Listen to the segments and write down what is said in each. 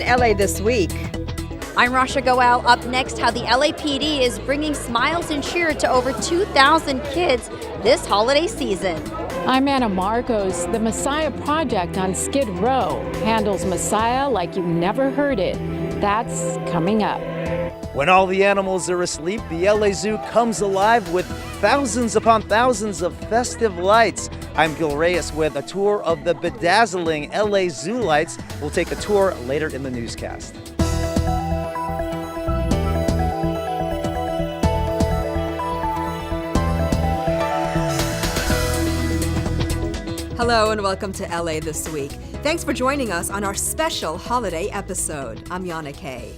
LA This Week. I'm Rasha Goel. Up next, how the LAPD is bringing smiles and cheer to over 2,000 kids this holiday season. I'm Anna Marcos. The Messiah Project on Skid Row handles Messiah like you've never heard it. That's coming up. When all the animals are asleep, the LA Zoo comes alive with thousands upon thousands of festive lights. I'm Gil Reyes with a tour of the bedazzling LA Zoo lights. We'll take a tour later in the newscast. Hello and welcome to LA This Week. Thanks for joining us on our special holiday episode. I'm Yana Kay.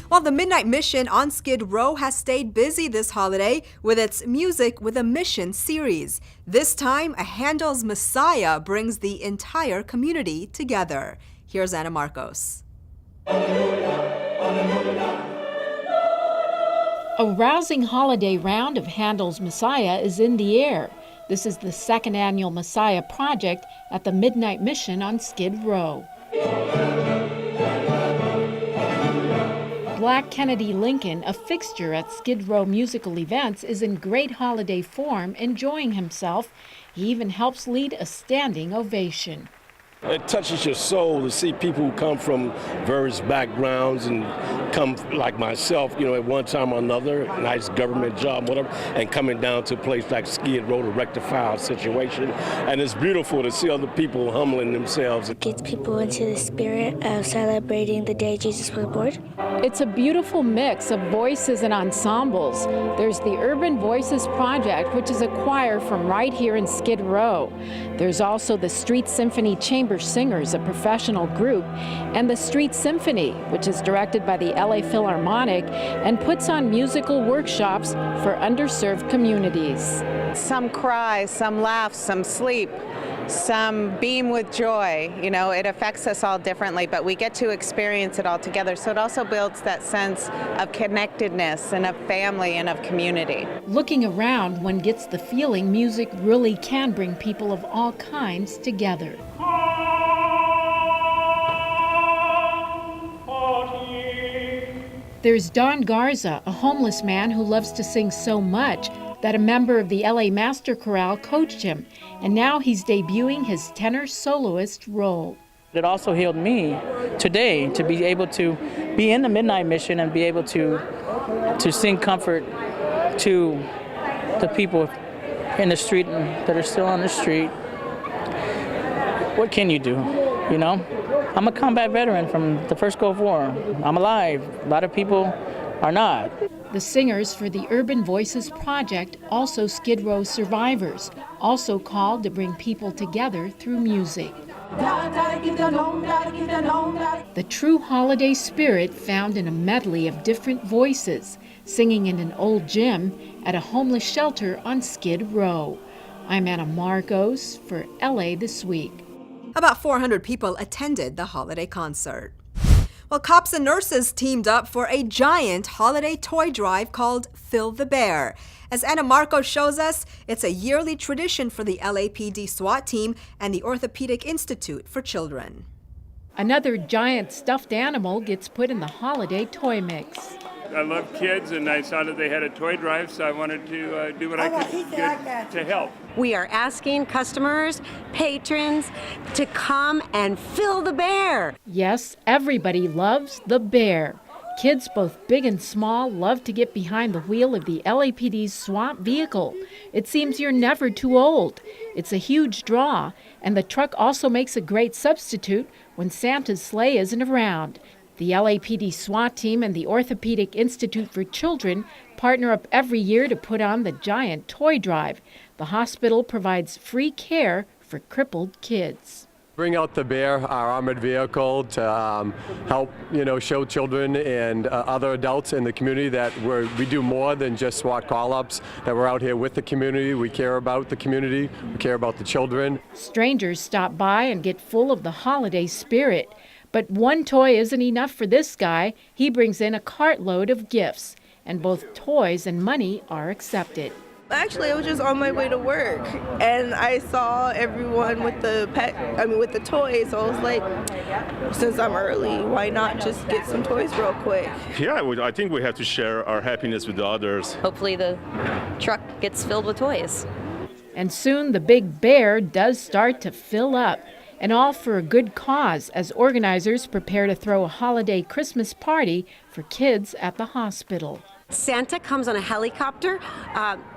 Well, the Midnight Mission on Skid Row has stayed busy this holiday with its Music with a Mission series. This time, a Handel's Messiah brings the entire community together. Here's Anna Marcos. A rousing holiday round of Handel's Messiah is in the air. This is the second annual Messiah Project at the Midnight Mission on Skid Row. Black Kennedy Lincoln, a fixture at Skid Row musical events, is in great holiday form, enjoying himself. He even helps lead a standing ovation. It touches your soul to see people who come from various backgrounds and come like myself, at one time or another, nice government job, whatever, and coming down to a place like Skid Row to rectify our situation. And it's beautiful to see other people humbling themselves. It gets people into the spirit of celebrating the day Jesus was born. It's a beautiful mix of voices and ensembles. There's the Urban Voices Project, which is a choir from right here in Skid Row. There's also the Street Symphony Chamber Singers, a professional group, and the Street Symphony, which is directed by the LA Philharmonic and puts on musical workshops for underserved communities. Some cry, some laugh, some sleep, some beam with joy. It affects us all differently, but we get to experience it all together. So it also builds that sense of connectedness and of family and of community. Looking around, one gets the feeling music really can bring people of all kinds together. There's Don Garza, a homeless man who loves to sing so much that a member of the LA Master Chorale coached him, and now he's debuting his tenor soloist role. It also healed me today to be able to be in the Midnight Mission and be able to sing comfort to the people in the street that are still on the street. What can you do, I'm a combat veteran from the first Gulf War. I'm alive. A lot of people are not. The singers for the Urban Voices Project, also Skid Row survivors, also called to bring people together through music. The true holiday spirit found in a medley of different voices, singing in an old gym at a homeless shelter on Skid Row. I'm Anna Marcos for LA This Week. About 400 people attended the holiday concert. Well, cops and nurses teamed up for a giant holiday toy drive called Fill the B.E.A.R. As Anna Marcos shows us, it's a yearly tradition for the LAPD SWAT team and the Orthopaedic Institute for Children. Another giant stuffed animal gets put in the holiday toy mix. I love kids, and I saw that they had a toy drive, so I wanted to do what I could to help. We are asking customers, patrons, to come and fill the B.E.A.R. Yes, everybody loves the B.E.A.R. Kids both big and small love to get behind the wheel of the LAPD's SWAT vehicle. It seems you're never too old. It's a huge draw, and the truck also makes a great substitute when Santa's sleigh isn't around. The LAPD SWAT team and the Orthopaedic Institute for Children partner up every year to put on the giant toy drive. The hospital provides free care for crippled kids. Bring out the B.E.A.R, our armored vehicle, to help, show children and other adults in the community that we do more than just SWAT call-ups, that we're out here with the community. We care about the community. We care about the children. Strangers stop by and get full of the holiday spirit. But one toy isn't enough for this guy. He brings in a cartload of gifts, and both toys and money are accepted. Actually, I was just on my way to work, and I saw everyone with with the toys. So I was like, since I'm early, why not just get some toys real quick? Yeah, I think we have to share our happiness with the others. Hopefully the truck gets filled with toys. And soon the big bear does start to fill up, and all for a good cause as organizers prepare to throw a holiday Christmas party for kids at the hospital. Santa comes on a helicopter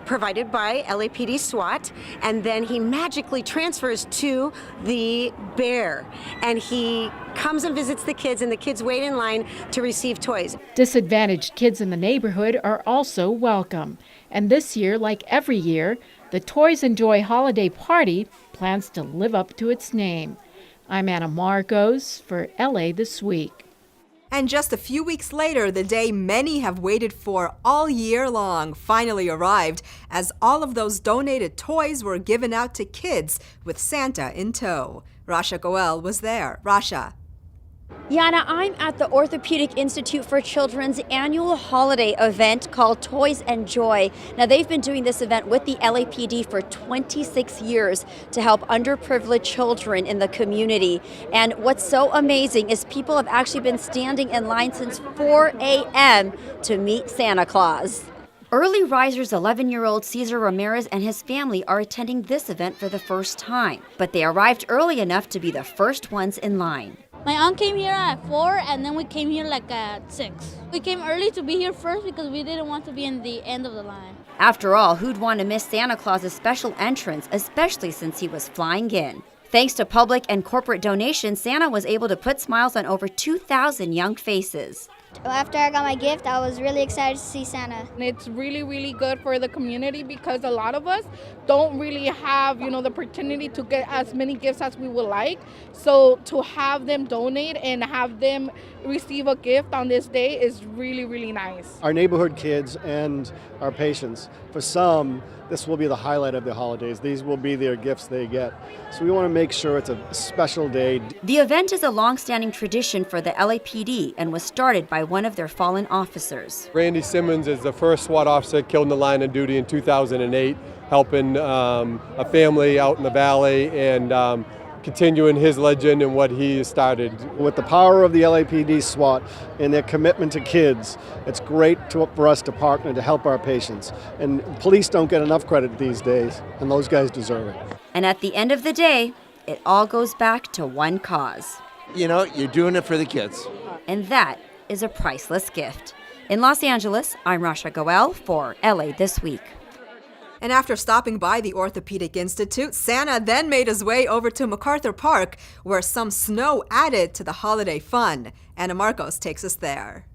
provided by LAPD SWAT, and then he magically transfers to the bear. And he comes and visits the kids, and the kids wait in line to receive toys. Disadvantaged kids in the neighborhood are also welcome. And this year, like every year, the Toys and Joy Holiday Party plans to live up to its name. I'm Anna Marcos for LA This Week. And just a few weeks later, the day many have waited for all year long finally arrived as all of those donated toys were given out to kids with Santa in tow. Rasha Goel was there. Rasha. Yana, I'm at the Orthopaedic Institute for Children's annual holiday event called Toys and Joy. Now, they've been doing this event with the LAPD for 26 years to help underprivileged children in the community. And what's so amazing is people have actually been standing in line since 4 a.m. to meet Santa Claus. Early risers 11-year-old Cesar Ramirez and his family are attending this event for the first time, but they arrived early enough to be the first ones in line. My aunt came here at 4, and then we came here like at 6. We came early to be here first because we didn't want to be in the end of the line. After all, who'd want to miss Santa Claus's special entrance, especially since he was flying in? Thanks to public and corporate donations, Santa was able to put smiles on over 2,000 young faces. After I got my gift, I was really excited to see Santa. It's really, really good for the community because a lot of us don't really have, the opportunity to get as many gifts as we would like. So to have them donate and have them receive a gift on this day is really, really nice. Our neighborhood kids and our patients, for some, this will be the highlight of the holidays. These will be their gifts they get. So we want to make sure it's a special day. The event is a long-standing tradition for the LAPD and was started by one of their fallen officers. Randy Simmons is the first SWAT officer killed in the line of duty in 2008, helping a family out in the valley and continuing his legend and what he started. With the power of the LAPD SWAT and their commitment to kids, it's great for us to partner to help our patients. And police don't get enough credit these days, and those guys deserve it. And at the end of the day, it all goes back to one cause. You're doing it for the kids. And that is a priceless gift. In Los Angeles, I'm Rasha Goel for LA This Week. And after stopping by the Orthopaedic Institute, Santa then made his way over to MacArthur Park, where some snow added to the holiday fun. Anna Marcos takes us there.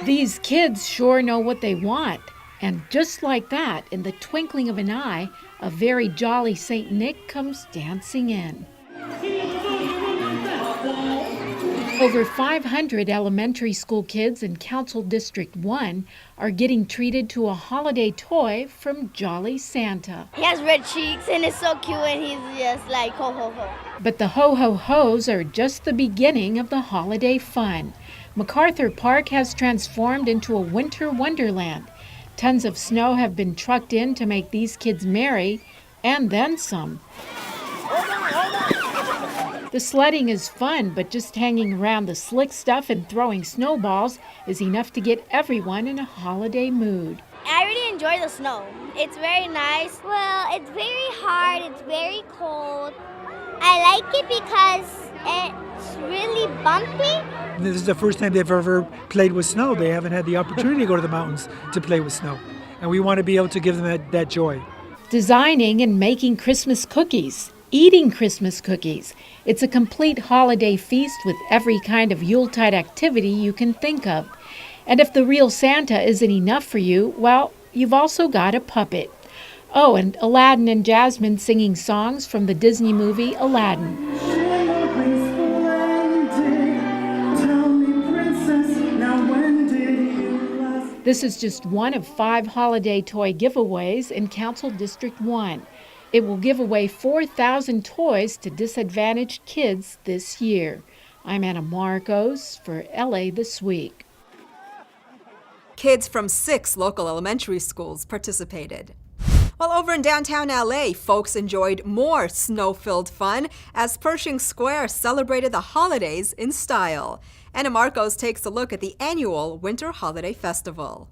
These kids sure know what they want. And just like that, in the twinkling of an eye, a very jolly St. Nick comes dancing in. Over 500 elementary school kids in Council District 1 are getting treated to a holiday toy from Jolly Santa. He has red cheeks and it's so cute and he's just like ho ho ho. But the ho-ho-hos are just the beginning of the holiday fun. MacArthur Park has transformed into a winter wonderland. Tons of snow have been trucked in to make these kids merry, and then some. The sledding is fun, but just hanging around the slick stuff and throwing snowballs is enough to get everyone in a holiday mood. I really enjoy the snow. It's very nice. Well, it's very hard. It's very cold. I like it because it's really bumpy. This is the first time they've ever played with snow. They haven't had the opportunity to go to the mountains to play with snow. And we want to be able to give them that joy. Designing and making Christmas cookies. Eating Christmas cookies. It's a complete holiday feast with every kind of Yuletide activity you can think of. And if the real Santa isn't enough for you, well, you've also got a puppet. Oh, and Aladdin and Jasmine singing songs from the Disney movie Aladdin. This is just one of 5 holiday toy giveaways in Council District 1. It will give away 4,000 toys to disadvantaged kids this year. I'm Anna Marcos for LA This Week. Kids from 6 local elementary schools participated. While over in downtown LA, folks enjoyed more snow-filled fun as Pershing Square celebrated the holidays in style. Anna Marcos takes a look at the annual Winter Holiday Festival.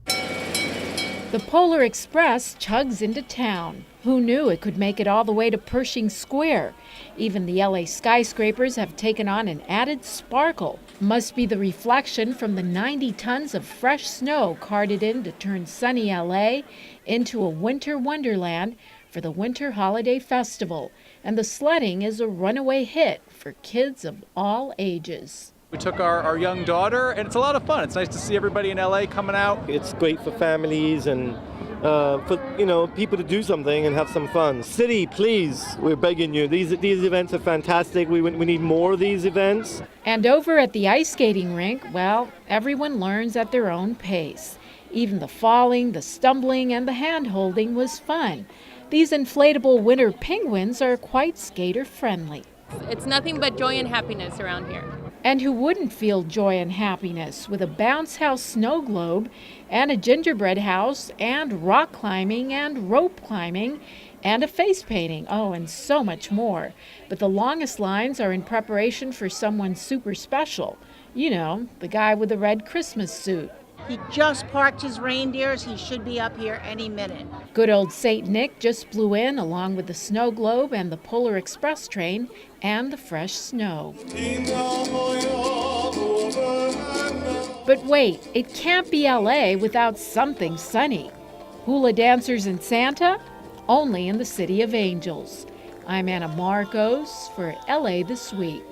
The Polar Express chugs into town. Who knew it could make it all the way to Pershing Square? Even the LA skyscrapers have taken on an added sparkle. Must be the reflection from the 90 tons of fresh snow carted in to turn sunny LA into a winter wonderland for the Winter Holiday Festival. And the sledding is a runaway hit for kids of all ages. We took our young daughter, and it's a lot of fun. It's nice to see everybody in LA coming out. It's great for families and for people to do something and have some fun. City, please, we're begging you. These events are fantastic. We need more of these events. And over at the ice skating rink, well, everyone learns at their own pace. Even the falling, the stumbling, and the hand-holding was fun. These inflatable winter penguins are quite skater-friendly. It's nothing but joy and happiness around here. And who wouldn't feel joy and happiness with a bounce house snow globe and a gingerbread house and rock climbing and rope climbing and a face painting, oh, and so much more. But the longest lines are in preparation for someone super special. You know, the guy with the red Christmas suit. He just parked his reindeers. He should be up here any minute. Good old St. Nick just blew in along with the snow globe and the Polar Express train and the fresh snow. But wait, it can't be LA without something sunny. Hula dancers and Santa? Only in the City of Angels. I'm Anna Marcos for LA This Week.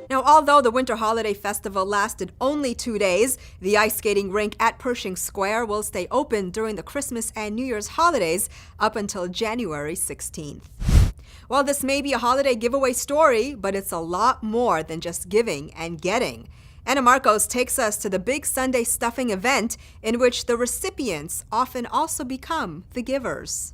Now, although the Winter Holiday Festival lasted only 2 days, the ice skating rink at Pershing Square will stay open during the Christmas and New Year's holidays up until January 16th. Well, this may be a holiday giveaway story, but it's a lot more than just giving and getting. Anna Marcos takes us to the Big Sunday Stuffing event in which the recipients often also become the givers.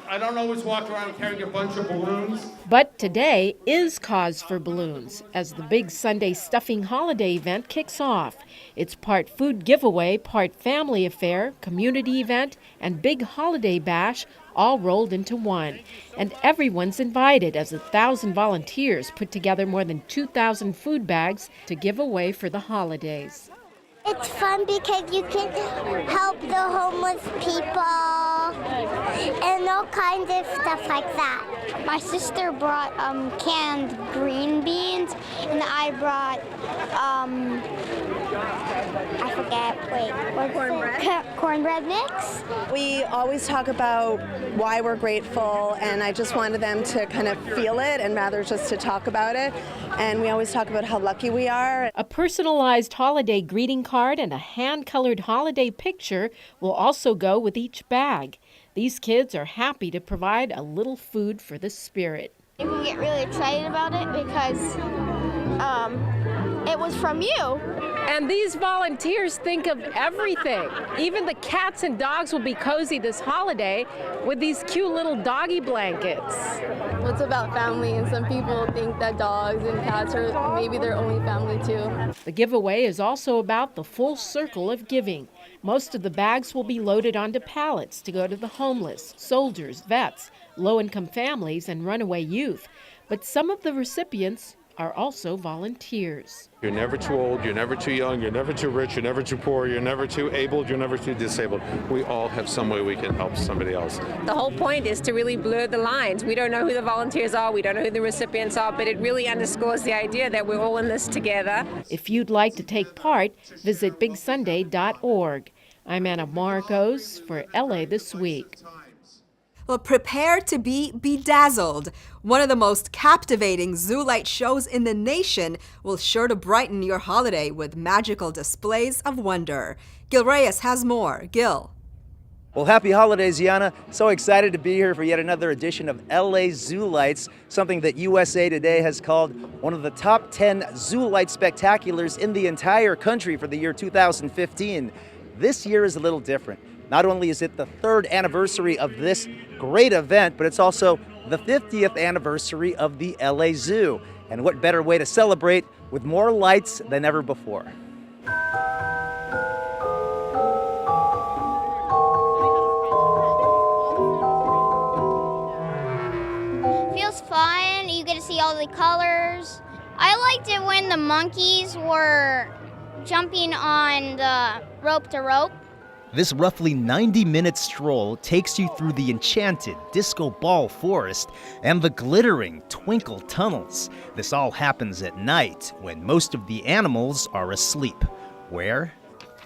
I don't always walk around carrying a bunch of balloons. But today is cause for balloons as the Big Sunday Stuffing holiday event kicks off. It's part food giveaway, part family affair, community event, and big holiday bash all rolled into one. And everyone's invited as 1,000 volunteers put together more than 2,000 food bags to give away for the holidays. It's fun because you can help the homeless people and all kinds of stuff like that. My sister brought canned green beans, and I brought, I forget, cornbread mix. We always talk about why we're grateful, and I just wanted them to kind of feel it and rather just to talk about it. And we always talk about how lucky we are. A personalized holiday greeting card and a hand-colored holiday picture will also go with each bag. These kids are happy to provide a little food for the spirit. You can get really excited about it because it was from you. And these volunteers think of everything. Even the cats and dogs will be cozy this holiday with these cute little doggy blankets. It's about family, and some people think that dogs and cats are maybe their only family too. The giveaway is also about the full circle of giving. Most of the bags will be loaded onto pallets to go to the homeless, soldiers, vets, low-income families, and runaway youth. But some of the recipients are also volunteers. You're never too old, you're never too young, you're never too rich, you're never too poor, you're never too able, you're never too disabled. We all have some way we can help somebody else. The whole point is to really blur the lines. We don't know who the volunteers are, we don't know who the recipients are, but it really underscores the idea that we're all in this together. If you'd like to take part, visit bigsunday.org. I'm Anna Marcos for LA This Week. Well, prepare to be bedazzled. One of the most captivating zoo light shows in the nation will sure to brighten your holiday with magical displays of wonder. Gil Reyes has more. Gil. Well, happy holidays, Yana. So excited to be here for yet another edition of LA Zoo Lights, something that USA Today has called one of the top 10 zoo light spectaculars in the entire country for the year 2015. This year is a little different. Not only is it the 3rd anniversary of this great event, but it's also the 50th anniversary of the LA Zoo. And what better way to celebrate with more lights than ever before? Feels fun. You get to see all the colors. I liked it when the monkeys were jumping on the rope to rope. This roughly 90-minute stroll takes you through the enchanted Disco Ball Forest and the glittering Twinkle Tunnels. This all happens at night when most of the animals are asleep. Where?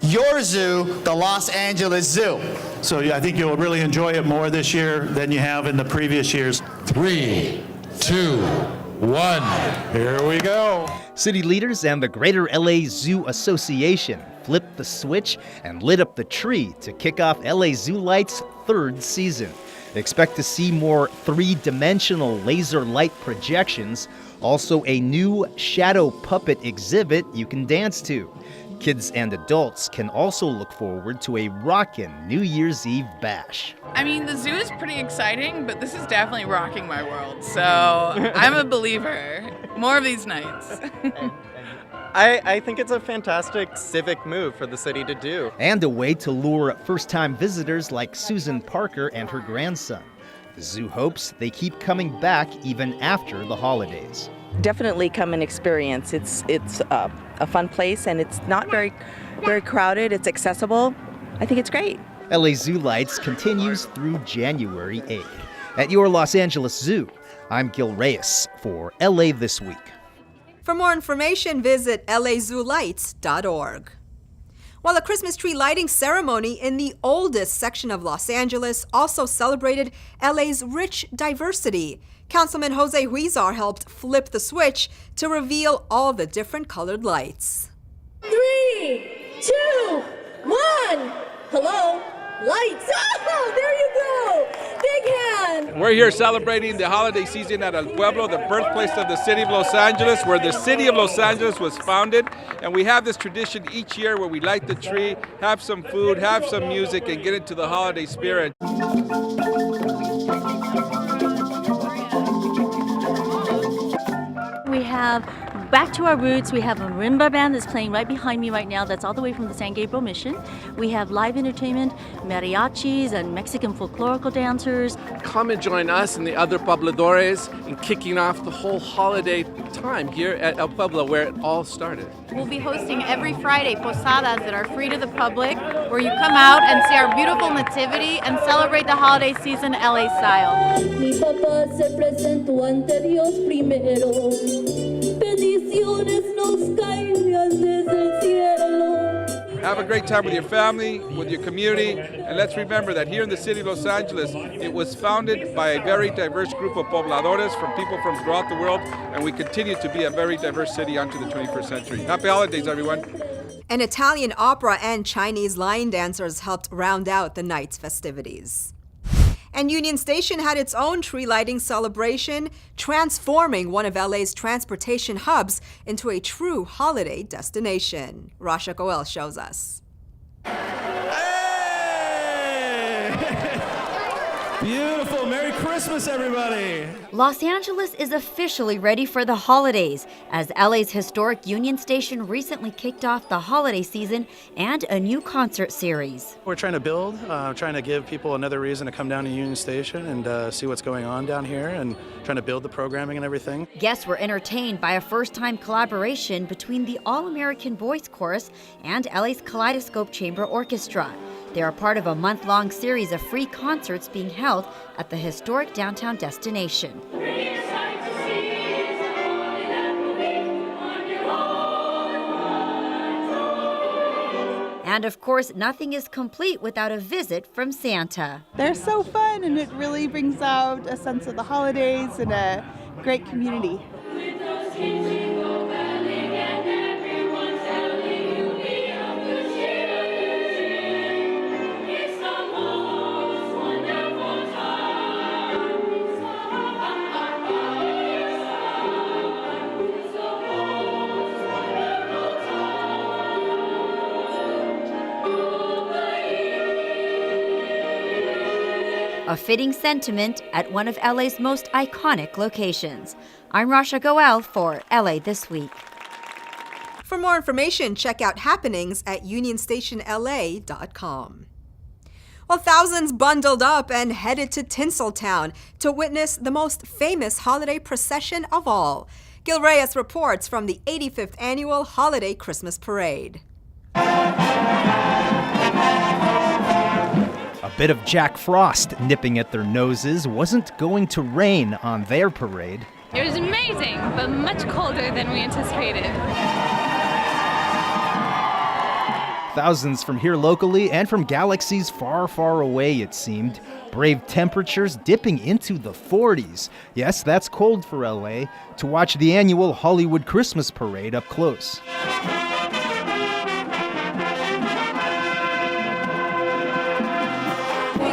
Your zoo, the Los Angeles Zoo. So I think you'll really enjoy it more this year than you have in the previous years. 3, 2, 1. Here we go. City leaders and the Greater LA Zoo Association flipped the switch and lit up the tree to kick off LA Zoo Light's third season. Expect to see more three-dimensional laser light projections, also a new shadow puppet exhibit you can dance to. Kids and adults can also look forward to a rockin' New Year's Eve bash. I mean, the zoo is pretty exciting, but this is definitely rocking my world. So I'm a believer. More of these nights. I think it's a fantastic civic move for the city to do. And a way to lure first-time visitors like Susan Parker and her grandson. The zoo hopes they keep coming back even after the holidays. Definitely come and experience. It's a fun place, and it's not very crowded. It's accessible. I think it's great. LA Zoo Lights continues through January 8th. At your Los Angeles Zoo, I'm Gil Reyes for LA This Week. For more information, visit lazoolights.org. While a Christmas tree lighting ceremony in the oldest section of Los Angeles also celebrated LA's rich diversity, Councilman Jose Huizar helped flip the switch to reveal all the different colored lights. 3, 2, 1. Hello? Lights. Oh, there you go. Big hand. We're here celebrating the holiday season at El Pueblo, the birthplace of the city of Los Angeles, where the city of Los Angeles was founded. And we have this tradition each year where we light the tree, have some food, have some music, and get into the holiday spirit. We have back to our roots. We have a marimba band that's playing right behind me right now. That's all the way from the San Gabriel Mission. We have live entertainment, mariachis and Mexican folklorical dancers. Come and join us and the other pobladores in kicking off the whole holiday time here at El Pueblo, where it all started. We'll be hosting every Friday posadas that are free to the public, where you come out and see our beautiful nativity and celebrate the holiday season LA style. Mi papá se presentó ante Dios primero. Bendiciones nos caían desde el cielo. Have a great time with your family, with your community, and let's remember that here in the city of Los Angeles, it was founded by a very diverse group of pobladores from people from throughout the world, and we continue to be a very diverse city onto the 21st century. Happy holidays, everyone. An Italian opera and Chinese line dancers helped round out the night's festivities. And Union Station had its own tree lighting celebration, transforming one of LA's transportation hubs into a true holiday destination. Rasha Goel shows us. Beautiful. Merry Christmas, everybody. Los Angeles is officially ready for the holidays as LA's historic Union Station recently kicked off the holiday season and a new concert series. We're trying to build, trying to give people another reason to come down to Union Station and see what's going on down here and trying to build the programming and everything. Guests were entertained by a first-time collaboration between the All-American Voice Chorus and LA's Kaleidoscope Chamber Orchestra. They are part of a month-long series of free concerts being held at the historic downtown destination. And of course, nothing is complete without a visit from Santa. They're so fun, and it really brings out a sense of the holidays and a great community. A fitting sentiment at one of LA's most iconic locations. I'm Rasha Goel for LA This Week. For more information, check out happenings at unionstationla.com. Well, thousands bundled up and headed to Tinseltown to witness the most famous holiday procession of all. Gil Reyes reports from the 85th Annual Holiday Christmas Parade. A bit of Jack Frost nipping at their noses wasn't going to rain on their parade. It was amazing, but much colder than we anticipated. Thousands from here locally and from galaxies far, far away, it seemed. Braved temperatures dipping into the 40s. Yes, that's cold for LA, to watch the annual Hollywood Christmas Parade up close. We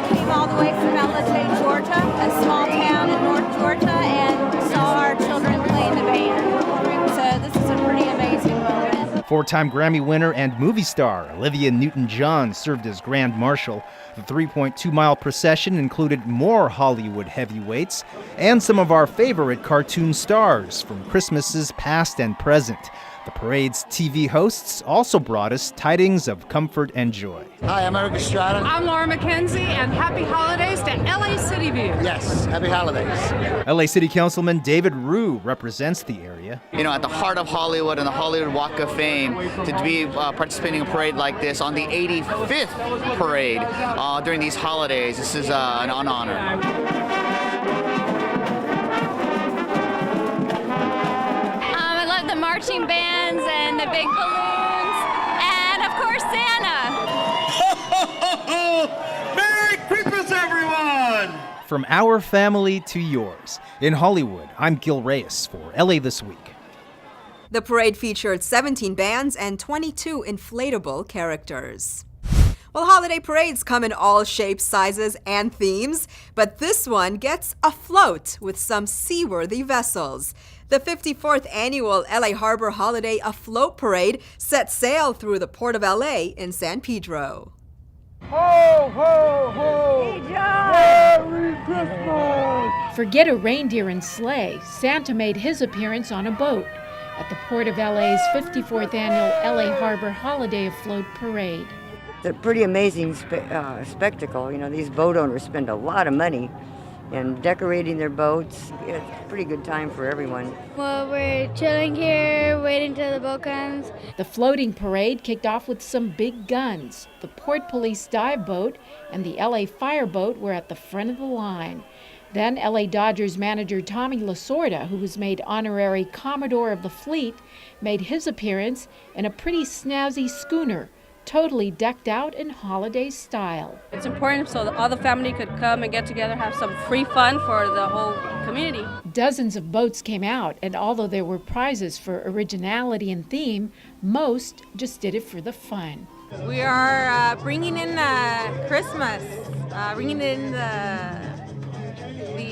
came all the way from LATW, Georgia, a small town in North Georgia, and saw our children play in the band. So this is a pretty amazing moment. Four-time Grammy winner and movie star Olivia Newton-John served as Grand Marshal. The 3.2-mile procession included more Hollywood heavyweights and some of our favorite cartoon stars from Christmases past and present. The parade's TV hosts also brought us tidings of comfort and joy. Hi, I'm Eric Estrada. I'm Laura McKenzie, and happy holidays to LA City View. Yes, happy holidays. LA City Councilman David Rue represents the area. You know, at the heart of Hollywood and the Hollywood Walk of Fame, to be participating in a parade like this on the 85th parade during these holidays, this is an honor. The marching bands and the big balloons, and of course Santa. Merry Christmas, everyone! From our family to yours. In Hollywood, I'm Gil Reyes for LA This Week. The parade featured 17 bands and 22 inflatable characters. Well, holiday parades come in all shapes, sizes, and themes, but this one gets afloat with some seaworthy vessels. The 54th Annual LA Harbor Holiday Afloat Parade set sail through the Port of LA in San Pedro. Ho, ho, ho! Merry Christmas! Forget a reindeer and sleigh. Santa made his appearance on a boat at the Port of LA's 54th Annual LA Harbor Holiday Afloat Parade. It's a pretty amazing spectacle. You know, these boat owners spend a lot of money in decorating their boats. It's a pretty good time for everyone. Well, we're chilling here, waiting till the boat comes. The floating parade kicked off with some big guns. The Port Police dive boat and the LA Fire boat were at the front of the line. Then LA Dodgers manager Tommy Lasorda, who was made honorary Commodore of the Fleet, made his appearance in a pretty snazzy schooner, totally decked out in holiday style. It's important so that all the family could come and get together, have some free fun for the whole community. Dozens of boats came out, and although there were prizes for originality and theme, most just did it for the fun. We are bringing in Christmas, bringing in the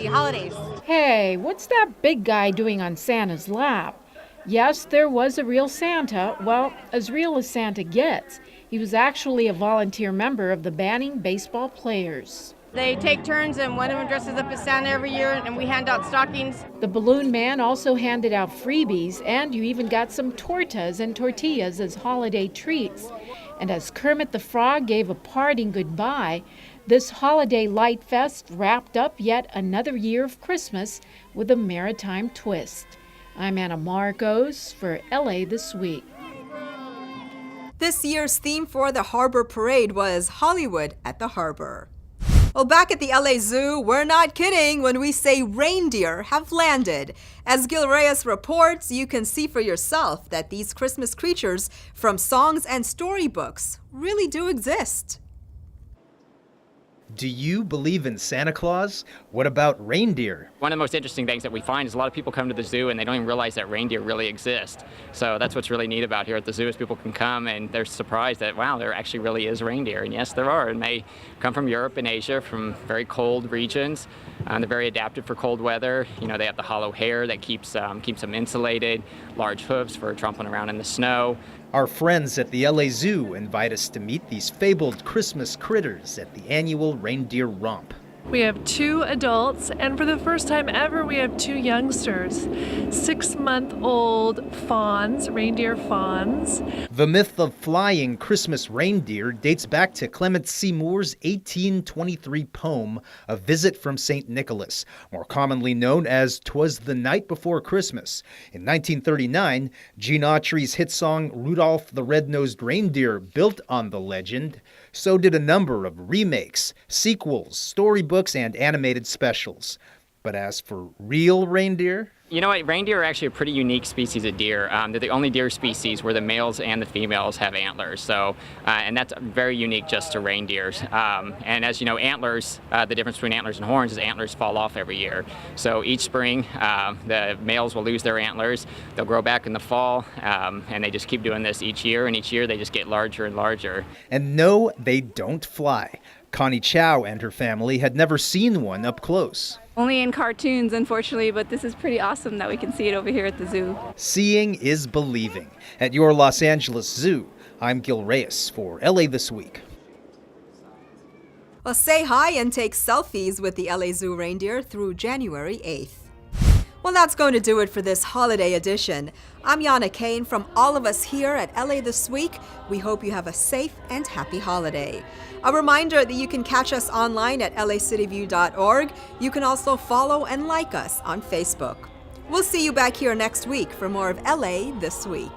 holidays. Hey, what's that big guy doing on Santa's lap? Yes, there was a real Santa, well, as real as Santa gets. He was actually a volunteer member of the Banning baseball players. They take turns, and one of them dresses up as Santa every year, and we hand out stockings. The balloon man also handed out freebies, and you even got some tortas and tortillas as holiday treats. And as Kermit the Frog gave a parting goodbye, this holiday light fest wrapped up yet another year of Christmas with a maritime twist. I'm Anna Marcos for LA This Week. This year's theme for the Harbor Parade was Hollywood at the Harbor. Well, back at the LA Zoo, we're not kidding when we say reindeer have landed. As Gil Reyes reports, you can see for yourself that these Christmas creatures from songs and storybooks really do exist. Do you believe in Santa Claus? What about reindeer? One of the most interesting things that we find is a lot of people come to the zoo and they don't even realize that reindeer really exist. So that's what's really neat about here at the zoo is people can come and they're surprised that, wow, there actually really is reindeer. And yes, there are. And they come from Europe and Asia, from very cold regions. They're very adapted for cold weather. You know, they have the hollow hair that keeps them insulated, large hooves for tromping around in the snow. Our friends at the LA Zoo invite us to meet these fabled Christmas critters at the annual Reindeer Romp. We have 2 adults, and for the first time ever, we have 2 youngsters, 6-month-old fawns, reindeer fawns. The myth of flying Christmas reindeer dates back to Clement C. Moore's 1823 poem, A Visit from St. Nicholas, more commonly known as 'Twas the Night Before Christmas. In 1939, Gene Autry's hit song Rudolph the Red-Nosed Reindeer built on the legend. So did a number of remakes, sequels, storybooks, and animated specials. But as for real reindeer? You know what? Reindeer are actually a pretty unique species of deer. They're the only deer species where the males and the females have antlers. So, and that's very unique just to reindeers. And as you know, antlers, the difference between antlers and horns is antlers fall off every year. So each spring, the males will lose their antlers. They'll grow back in the fall, and they just keep doing this each year. And each year they just get larger and larger. And no, they don't fly. Connie Chow and her family had never seen one up close. Only in cartoons, unfortunately, but this is pretty awesome that we can see it over here at the zoo. Seeing is believing. At your Los Angeles Zoo, I'm Gil Reyes for LA This Week. Well, say hi and take selfies with the LA Zoo reindeer through January 8th. Well, that's going to do it for this holiday edition. I'm Yana Kane. From all of us here at LA This Week, we hope you have a safe and happy holiday. A reminder that you can catch us online at lacityview.org. You can also follow and like us on Facebook. We'll see you back here next week for more of LA This Week.